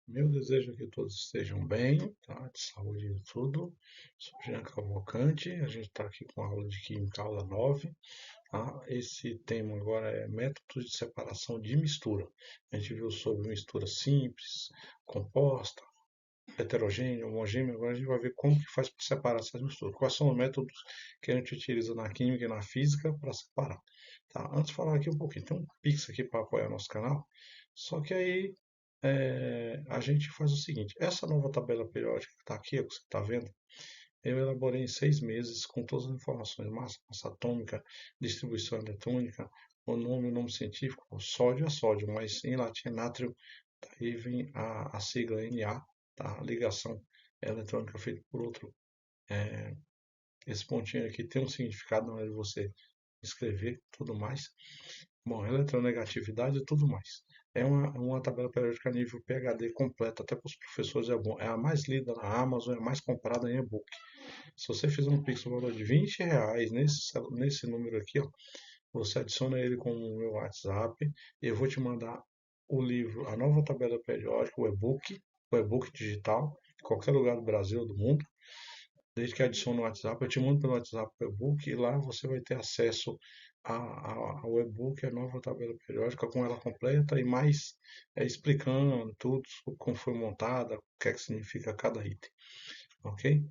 Meu desejo é que todos estejam bem, tá? De saúde e tudo. Sou Jean Cavalcante, a gente está aqui com a aula de Química, aula 9, tá? Esse tema agora é métodos de separação de mistura. A gente viu sobre mistura simples, composta, heterogênea, homogênea. Agora a gente vai ver como que faz para separar essas misturas. Quais são os métodos que a gente utiliza na química e na física para separar, tá? Antes de falar aqui um pouquinho, tem um Pix aqui para apoiar nosso canal. Só que aí a gente faz o seguinte: essa nova tabela periódica que está aqui, que você está vendo, eu elaborei em 6 meses com todas as informações: massa atômica, distribuição eletrônica, o nome científico, o sódio é sódio, mas em latim é nátrio, daí vem a sigla Na, tá? A ligação eletrônica feita por outro. Esse pontinho aqui tem um significado na hora de você escrever, tudo mais. Bom, eletronegatividade e tudo mais. É uma tabela periódica nível PhD completa, até para os professores é bom. É a mais lida na Amazon, é a mais comprada em e-book. Se você fizer um Pix no valor de R$ 20 nesse número aqui, ó, você adiciona ele com o meu WhatsApp e eu vou te mandar o livro, a nova tabela periódica, o e-book digital, em qualquer lugar do Brasil ou do mundo. Desde que adicione o WhatsApp, eu te mando pelo WhatsApp o e-book e lá você vai ter acesso ao e-book, a nova tabela periódica com ela completa e mais explicando tudo, como foi montada, o que é que significa cada item, ok?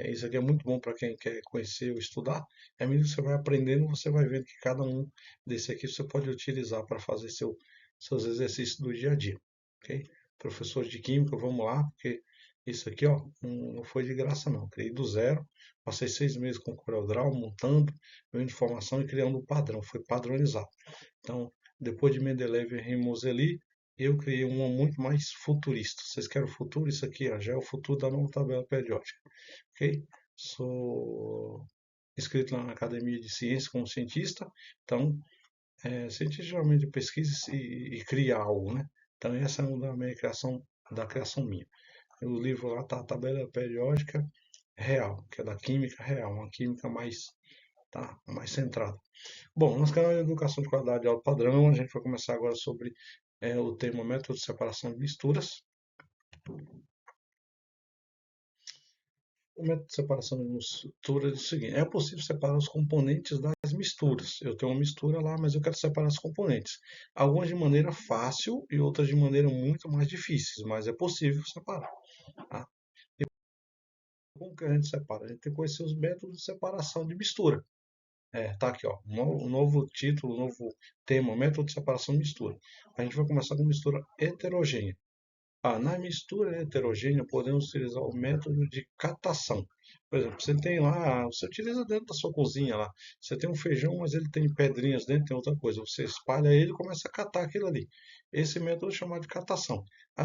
Isso aqui é muito bom para quem quer conhecer ou estudar. À medida que você vai aprendendo, você vai vendo que cada um desse aqui você pode utilizar para fazer seus exercícios do dia a dia, ok? Professor de Química, vamos lá, porque isso aqui, ó, não foi de graça não. Criei do zero, passei 6 meses com o CorelDRAW, montando, vendo informação e criando um padrão. Foi padronizado. Então, depois de Mendeleev e Rimozelli, eu criei uma muito mais futurista. Vocês querem o futuro? Isso aqui, ó, já é o futuro da nova tabela periódica, ok? Sou inscrito na Academia de Ciências como cientista, então, cientista geralmente pesquisa e cria algo, né? Então, essa é uma da minha criação, da criação minha. O livro lá tá a tabela periódica real, que é da química real, uma química mais, tá, mais centrada. Bom, nosso canal de educação de qualidade de alto padrão, a gente vai começar agora sobre o tema método de separação de misturas. O método de separação de mistura é o seguinte: é possível separar os componentes das misturas. Eu tenho uma mistura lá, mas eu quero separar os componentes. Algumas de maneira fácil e outras de maneira muito mais difíceis, mas é possível separar. Tá? E como que a gente separa? A gente tem que conhecer os métodos de separação de mistura. Tá aqui, ó, um novo título, um novo tema, método de separação de mistura. A gente vai começar com mistura heterogênea. Na mistura heterogênea, podemos utilizar o método de catação. Por exemplo, você tem lá, você utiliza dentro da sua cozinha lá. Você tem um feijão, mas ele tem pedrinhas dentro, tem outra coisa. Você espalha ele e começa a catar aquilo ali. Esse método é chamado de catação.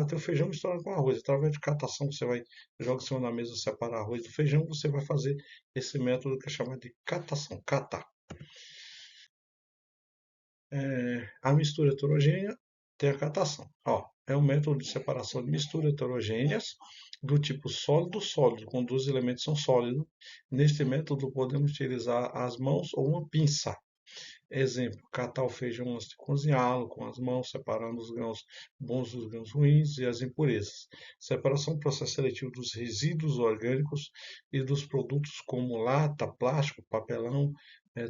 Tem o feijão misturado com arroz. Através de catação, você vai joga em cima da mesa, separar arroz do feijão, você vai fazer esse método que é chamado de catação, catar. A mistura heterogênea tem a catação. Ó, é um método de separação de misturas heterogêneas do tipo sólido-sólido, quando os elementos são sólidos. Neste método, podemos utilizar as mãos ou uma pinça. Exemplo, catar o feijão antes de cozinhá-lo com as mãos, separando os grãos bons dos grãos ruins e as impurezas. Separação do processo seletivo dos resíduos orgânicos e dos produtos como lata, plástico, papelão,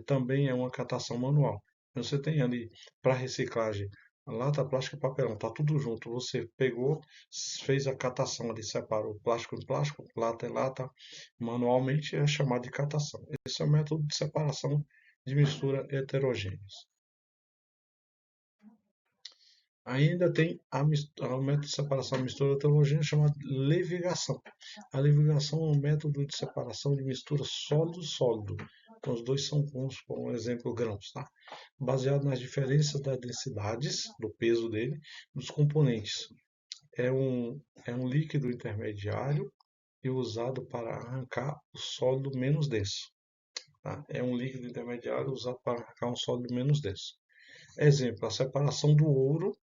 também é uma catação manual. Você tem ali para reciclagem lata, plástico e papelão, está tudo junto. Você pegou, fez a catação ali, separou plástico em plástico, lata em lata, manualmente é chamado de catação. Esse é o método de separação de mistura heterogêneas. Ainda tem o método de separação de mistura heterogênea chamado levigação. A levigação é um método de separação de mistura sólido-sólido. Então, os dois são, por um exemplo, grãos, tá? Baseado nas diferenças das densidades, do peso dele, dos componentes. É um líquido intermediário e usado para arrancar o sólido menos denso. Tá? É um líquido intermediário usado para arrancar um sólido menos denso. Exemplo, a separação do ouro,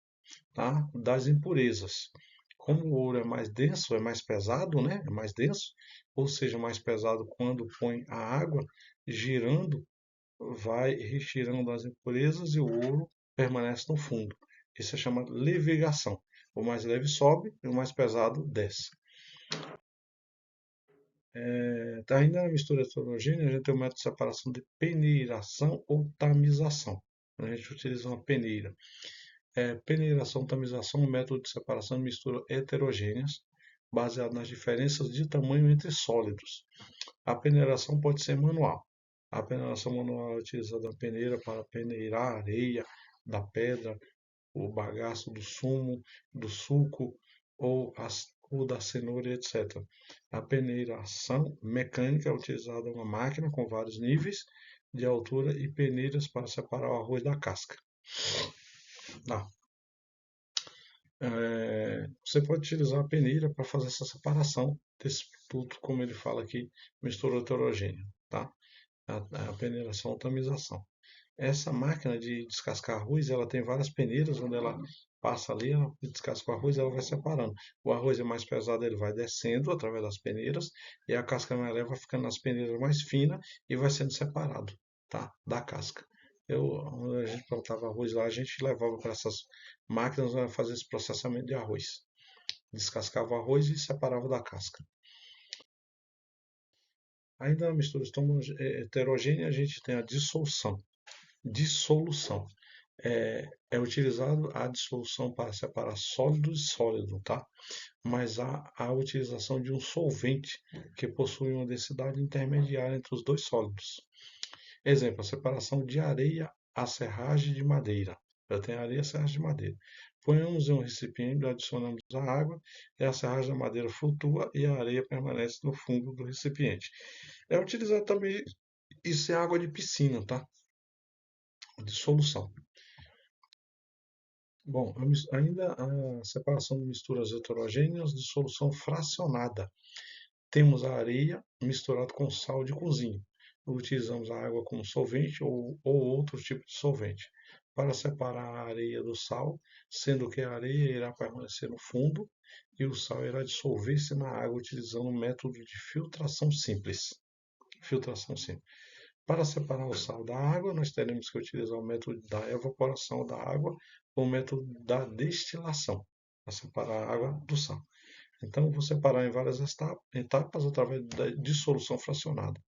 tá, das impurezas. Como o ouro é mais denso, é mais pesado, né? É mais denso, ou seja, mais pesado quando põe a água girando, vai retirando as impurezas e o ouro permanece no fundo. Isso é chamado levigação. O mais leve sobe e o mais pesado desce. Ainda na mistura heterogênea, a gente tem o método de separação de peneiração ou tamização. A gente utiliza uma peneira. Peneiração, tamização é um método de separação de misturas heterogêneas, baseado nas diferenças de tamanho entre sólidos. A peneiração pode ser manual. A peneiração manual é utilizada a peneira para peneirar a areia da pedra, o bagaço do sumo, do suco ou da cenoura, etc. A peneiração mecânica é utilizada uma máquina com vários níveis de altura e peneiras para separar o arroz da casca. Ah, você pode utilizar a peneira para fazer essa separação desse produto, como ele fala aqui, mistura heterogênea, tá? A peneiração ou tamização. Essa máquina de descascar arroz, ela tem várias peneiras, onde ela passa ali, ela descasca o arroz, ela vai separando. O arroz é mais pesado, ele vai descendo através das peneiras, e a casca mais leve vai ficando nas peneiras mais finas e vai sendo separado, tá? Da casca. Quando a gente plantava arroz lá, a gente levava para essas máquinas para fazer esse processamento de arroz. Descascava o arroz e separava da casca. Ainda na mistura heterogênea, a gente tem a dissolução. Dissolução. É utilizado a dissolução para separar sólido de sólido, tá? Mas há a utilização de um solvente que possui uma densidade intermediária entre os dois sólidos. Exemplo, a separação de areia a serragem de madeira. Eu tenho areia e serragem de madeira. Ponhamos em um recipiente, adicionamos a água e a serragem da madeira flutua e a areia permanece no fundo do recipiente. É utilizado também, isso é água de piscina, tá? De solução. Bom, ainda a separação de misturas heterogêneas de solução fracionada. Temos a areia misturada com sal de cozinha. Utilizamos a água como solvente ou outro tipo de solvente para separar a areia do sal, sendo que a areia irá permanecer no fundo e o sal irá dissolver-se na água utilizando um método de filtração simples. Filtração simples. Para separar o sal da água, nós teremos que utilizar o método da evaporação da água ou o método da destilação, para separar a água do sal. Então, vou separar em várias etapas através da dissolução fracionada.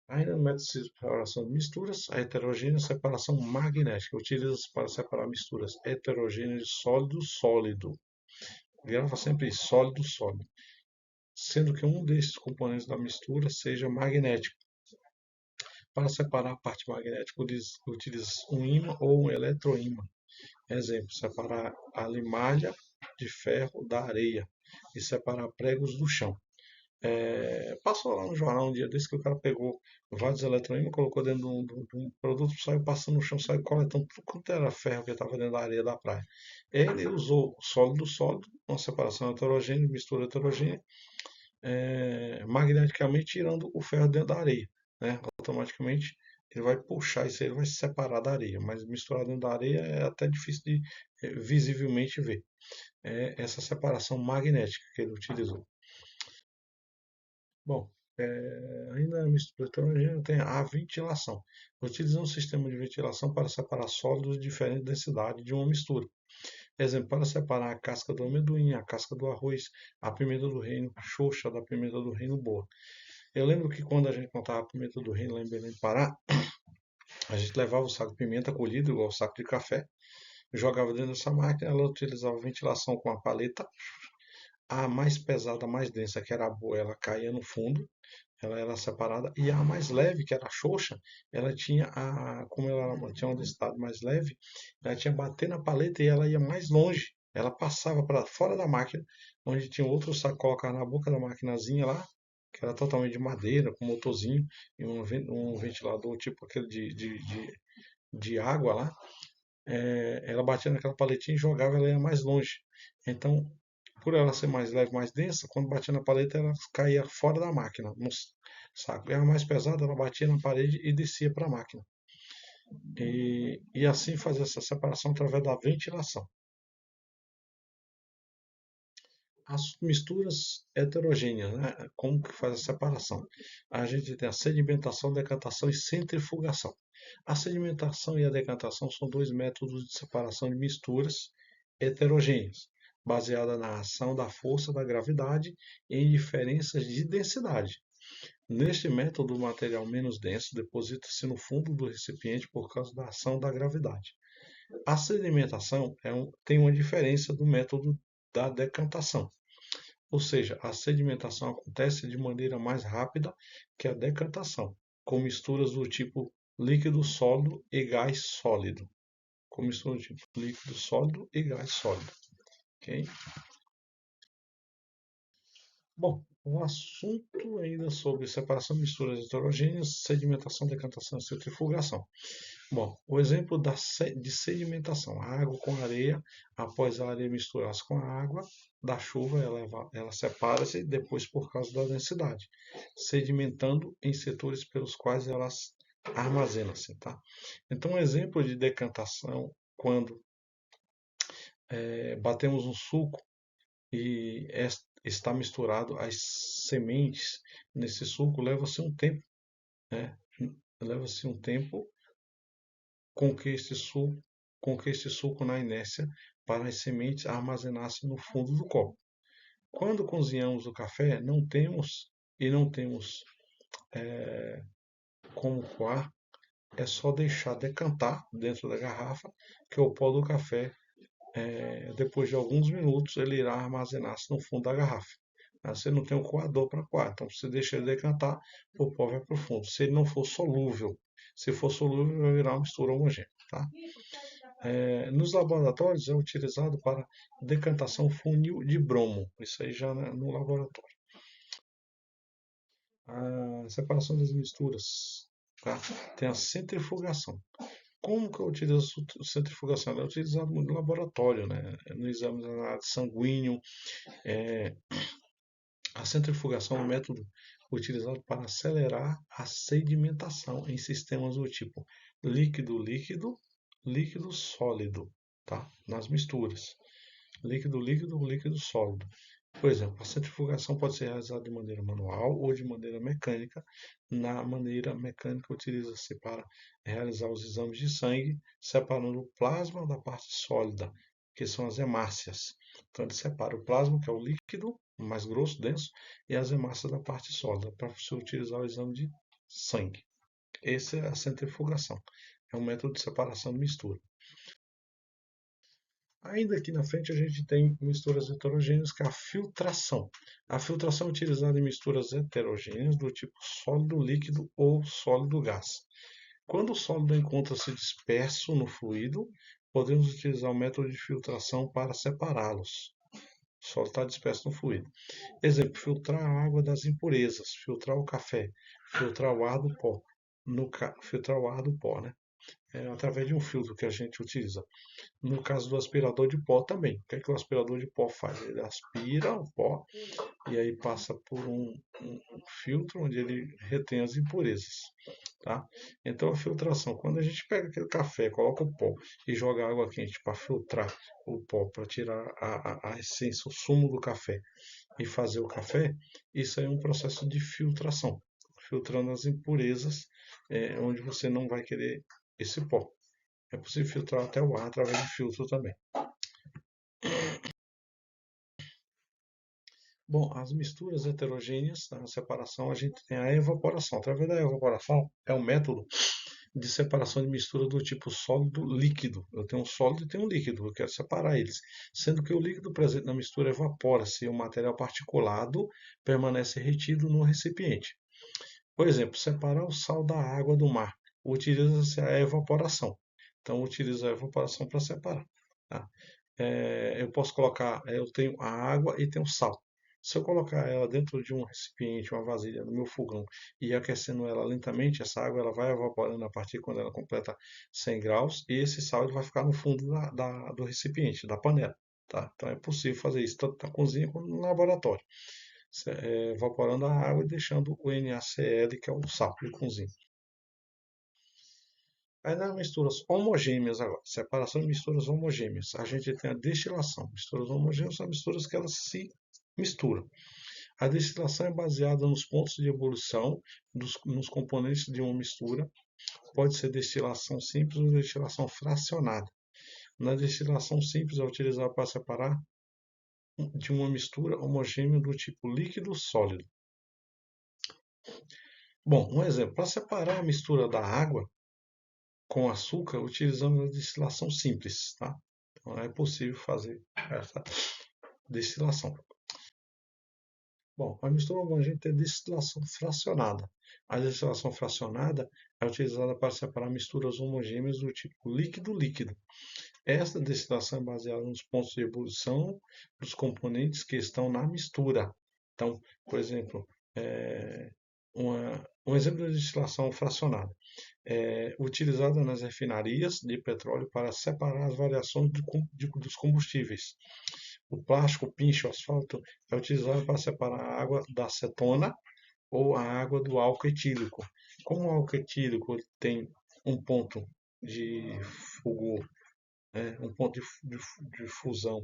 Ainda no método de separação de misturas, a heterogênea separação magnética utiliza-se para separar misturas heterogêneas de sólido-sólido. Grava sempre sólido-sólido, sendo que um desses componentes da mistura seja magnético. Para separar a parte magnética, utiliza um ímã ou um eletroímã. Exemplo, separar a limalha de ferro da areia e separar pregos do chão. Passou lá no jornal um dia desse que o cara pegou vários eletroímãs, colocou dentro de um produto, saiu passando no chão, saiu coletando tudo quanto era ferro que estava dentro da areia da praia. Ele usou sólido-sólido, uma separação heterogênea, mistura heterogênea, magneticamente tirando o ferro dentro da areia. Né? Automaticamente ele vai puxar isso aí, ele vai se separar da areia, mas misturado dentro da areia é até difícil de visivelmente ver. Essa separação magnética que ele utilizou. Bom, ainda na mistura heterogênea tem a ventilação. Utiliza um sistema de ventilação para separar sólidos de diferente densidade de uma mistura. Exemplo, para separar a casca do amendoim, a casca do arroz, a pimenta do reino, a xoxa da pimenta do reino boa. Eu lembro que quando a gente plantava a pimenta do reino lá em Belém do Pará, a gente levava o saco de pimenta colhido, igual o saco de café, jogava dentro dessa máquina, ela utilizava ventilação com a paleta, a mais pesada, a mais densa, que era a boa, ela caía no fundo, ela era separada, e a mais leve, que era a xoxa, ela tinha como ela tinha uma densidade mais leve, ela tinha bater na paleta e ela ia mais longe, ela passava para fora da máquina, onde tinha outro saco colocado na boca da maquinazinha lá, que era totalmente de madeira, com motorzinho e um ventilador tipo aquele de água lá. Ela batia naquela paletinha e jogava, ela ia mais longe. Então, por ela ser mais leve, mais densa, quando batia na paleta, ela caía fora da máquina, no saco. Era mais pesada, ela batia na parede e descia para a máquina. E assim fazer essa separação através da ventilação. As misturas heterogêneas, né? Como que faz a separação? A gente tem a sedimentação, decantação e centrifugação. A sedimentação e a decantação são dois métodos de separação de misturas heterogêneas, baseada na ação da força da gravidade em diferenças de densidade. Neste método, o material menos denso deposita-se no fundo do recipiente por causa da ação da gravidade. A sedimentação tem uma diferença do método da decantação, ou seja, a sedimentação acontece de maneira mais rápida que a decantação, com misturas do tipo líquido sólido e gás sólido. Com mistura do tipo líquido sólido e gás sólido. Ok? Bom, o assunto ainda sobre separação de misturas heterogêneas, sedimentação, decantação e centrifugação. Bom, o exemplo de sedimentação, a água com areia, após a areia misturar-se com a água da chuva, ela separa-se depois por causa da densidade, sedimentando em setores pelos quais elas armazenam-se. Tá? Então, um exemplo de decantação, quando batemos um suco e está misturado as sementes nesse suco, leva-se um tempo, né? Leva-se um tempo com que este suco na inércia para as sementes armazenar-se no fundo do copo. Quando cozinhamos o café, não temos como coar, é só deixar decantar dentro da garrafa, que o pó do café, depois de alguns minutos, ele irá armazenar-se no fundo da garrafa. Você não tem um coador para coar, então você deixa ele decantar, o pó vai para o fundo. Se ele não for solúvel, se for solúvel, vai virar uma mistura homogênea. Tá? Nos laboratórios é utilizado para decantação funil de bromo, isso aí já no laboratório. A separação das misturas, tá? Tem a centrifugação. Como que eu utilizo a centrifugação? Ela é utilizada no laboratório, né? No exame de análise sanguíneo. A centrifugação é um método utilizado para acelerar a sedimentação em sistemas do tipo líquido-líquido, líquido-sólido, tá? Nas misturas. Líquido-líquido ou líquido-sólido. Por exemplo, a centrifugação pode ser realizada de maneira manual ou de maneira mecânica. Na maneira mecânica, utiliza-se para realizar os exames de sangue, separando o plasma da parte sólida, que são as hemácias. Então, ele separa o plasma, que é o líquido mais grosso, denso, e as hemácias da parte sólida, para você utilizar o exame de sangue. Essa é a centrifugação. É um método de separação de mistura. Ainda aqui na frente a gente tem misturas heterogêneas, que é a filtração. A filtração é utilizada em misturas heterogêneas do tipo sólido líquido ou sólido gás. Quando o sólido encontra-se disperso no fluido, podemos utilizar o método de filtração para separá-los. O sólido está disperso no fluido. Exemplo, filtrar a água das impurezas, filtrar o café, filtrar o ar do pó. Filtrar o ar do pó, né? Através de um filtro que a gente utiliza. No caso do aspirador de pó também. O que é que o aspirador de pó faz? Ele aspira o pó e aí passa por um filtro onde ele retém as impurezas. Tá? Então a filtração, quando a gente pega aquele café, coloca o pó e joga água quente para filtrar o pó, para tirar a essência, o sumo do café e fazer o café, isso aí é um processo de filtração, filtrando as impurezas, onde você não vai querer esse pó. É possível filtrar até o ar através de filtro também. Bom, as misturas heterogêneas, na separação, a gente tem a evaporação. Através da evaporação, é um método de separação de mistura do tipo sólido-líquido. Eu tenho um sólido e tenho um líquido, eu quero separar eles. Sendo que o líquido presente na mistura evapora-se e o material particulado permanece retido no recipiente. Por exemplo, separar o sal da água do mar. Utiliza-se a evaporação. Então, utilizo a evaporação para separar. Tá? Eu posso colocar, eu tenho a água e tenho o sal. Se eu colocar ela dentro de um recipiente, uma vasilha, no meu fogão, e ir aquecendo ela lentamente, essa água ela vai evaporando a partir quando ela completa 100 graus, e esse sal ele vai ficar no fundo do recipiente, da panela. Tá? Então é possível fazer isso tanto na cozinha quanto no laboratório. Evaporando a água e deixando o NaCl, que é o sal de cozinha. Aí nas misturas homogêneas agora, separação de misturas homogêneas, a gente tem a destilação. Misturas homogêneas são misturas que elas se Mistura. A destilação é baseada nos pontos de ebulição nos componentes de uma mistura. Pode ser destilação simples ou destilação fracionada. Na destilação simples é utilizada para separar de uma mistura homogênea do tipo líquido sólido. Bom, um exemplo, para separar a mistura da água com açúcar, utilizamos a destilação simples, tá? Então é possível fazer essa destilação. Bom, a mistura homogênea tem destilação fracionada. A destilação fracionada é utilizada para separar misturas homogêneas do tipo líquido-líquido. Esta destilação é baseada nos pontos de ebulição dos componentes que estão na mistura. Então, por exemplo, um exemplo de destilação fracionada é utilizada nas refinarias de petróleo para separar as variações dos combustíveis. O plástico, o pinche, o asfalto é utilizado para separar a água da acetona ou a água do álcool etílico. Como o álcool etílico tem um ponto de fogo, um ponto de fusão,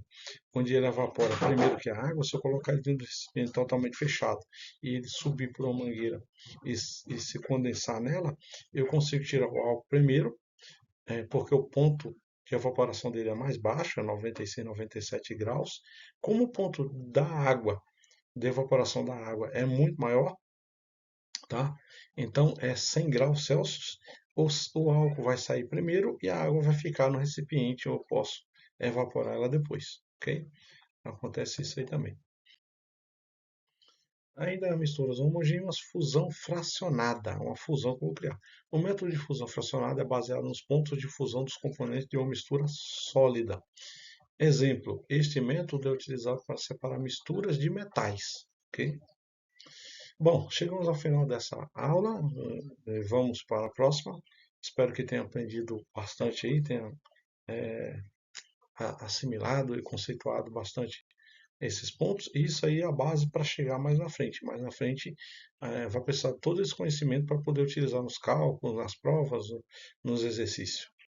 onde ele evapora primeiro que a água, se eu colocar ele dentro do recipiente totalmente fechado e ele subir por uma mangueira e se condensar nela, eu consigo tirar o álcool primeiro, porque o ponto de evaporação dele é mais baixo, é 96, 97 graus. Como o ponto da água, de evaporação da água, é muito maior, tá? Então é 100 graus Celsius, o álcool vai sair primeiro e a água vai ficar no recipiente, eu posso evaporar ela depois, ok? Acontece isso aí também. Ainda há misturas homogêneas, fusão fracionada, uma fusão que eu vou criar. O método de fusão fracionada é baseado nos pontos de fusão dos componentes de uma mistura sólida. Exemplo, este método é utilizado para separar misturas de metais, ok? Bom, chegamos ao final dessa aula, vamos para a próxima. Espero que tenha aprendido bastante aí, tenha assimilado e conceituado bastante esses pontos. E isso aí é a base para chegar mais na frente. Mais na frente vai precisar de todo esse conhecimento para poder utilizar nos cálculos, nas provas, nos exercícios.